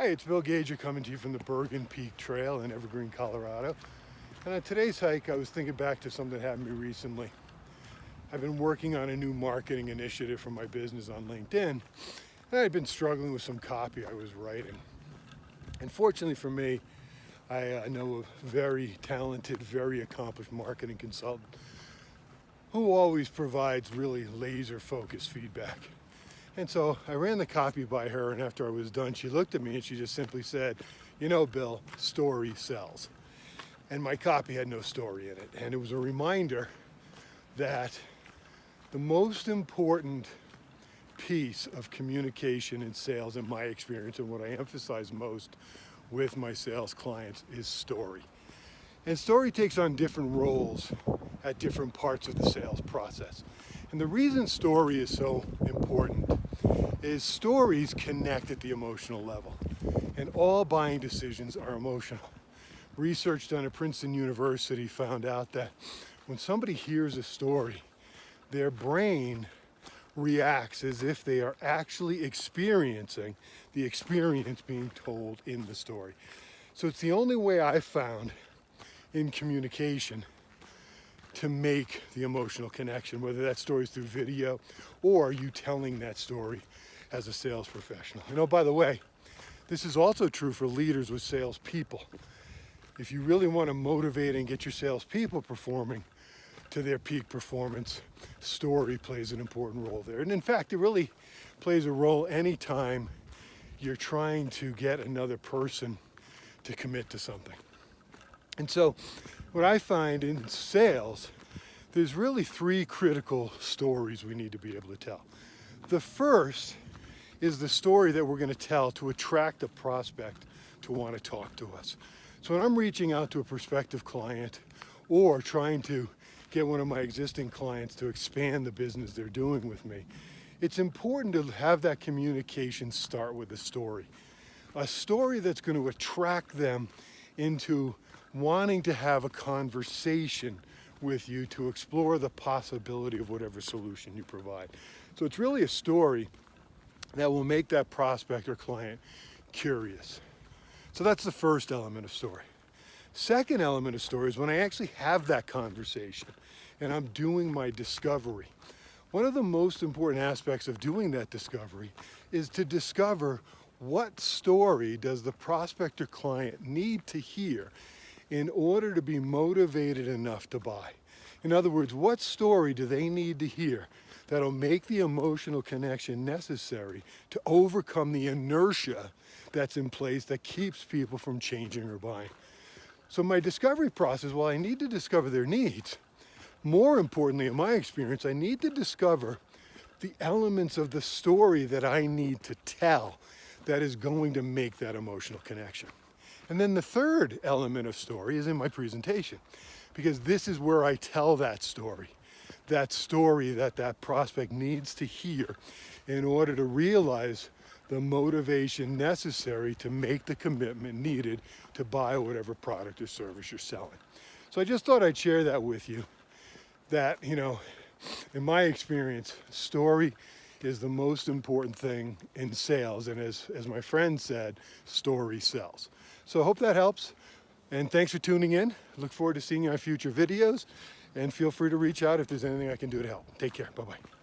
Hi, it's Bill Gager coming to you from the Bergen Peak Trail in Evergreen, Colorado. And on today's hike, I was thinking back to something that happened to me recently. I've been working on a new marketing initiative for my business on LinkedIn, and I'd been struggling with some copy I was writing. And fortunately for me, I know a very talented, very accomplished marketing consultant who always provides really laser-focused feedback. And so I ran the copy by her, and after I was done, she looked at me and she just simply said, "You know, Bill, story sells." And my copy had no story in it. And it was a reminder that the most important piece of communication in sales, in my experience, and what I emphasize most with my sales clients, is story. And story takes on different roles at different parts of the sales process. And the reason story is so important is stories connect at the emotional level. And all buying decisions are emotional. Research done at Princeton University found out that when somebody hears a story, their brain reacts as if they are actually experiencing the experience being told in the story. So it's the only way I've found in communication to make the emotional connection, whether that story is through video or you telling that story as a sales professional. And oh, by the way, this is also true for leaders with salespeople. If you really want to motivate and get your salespeople performing to their peak performance, story plays an important role there. And in fact, it really plays a role anytime you're trying to get another person to commit to something. And so what I find in sales, there's really three critical stories we need to be able to tell. The first is the story that we're going to tell to attract a prospect to want to talk to us. So when I'm reaching out to a prospective client or trying to get one of my existing clients to expand the business they're doing with me, it's important to have that communication start with a story that's going to attract them into wanting to have a conversation with you to explore the possibility of whatever solution you provide. So it's really a story that will make that prospect or client curious. So that's the first element of story. Second element of story is when I actually have that conversation and I'm doing my discovery. One of the most important aspects of doing that discovery is to discover what story does the prospect or client need to hear in order to be motivated enough to buy. In other words, what story do they need to hear that'll make the emotional connection necessary to overcome the inertia that's in place that keeps people from changing or buying? So my discovery process, while I need to discover their needs, more importantly, in my experience, I need to discover the elements of the story that I need to tell that is going to make that emotional connection. And then the third element of story is in my presentation, because this is where I tell that story that that prospect needs to hear in order to realize the motivation necessary to make the commitment needed to buy whatever product or service you're selling. So I just thought I'd share that with you, that, in my experience, story is the most important thing in sales. And as my friend said, story sells. So I hope that helps. And thanks for tuning in. Look forward to seeing you on future videos. And feel free to reach out if there's anything I can do to help. Take care. Bye-bye.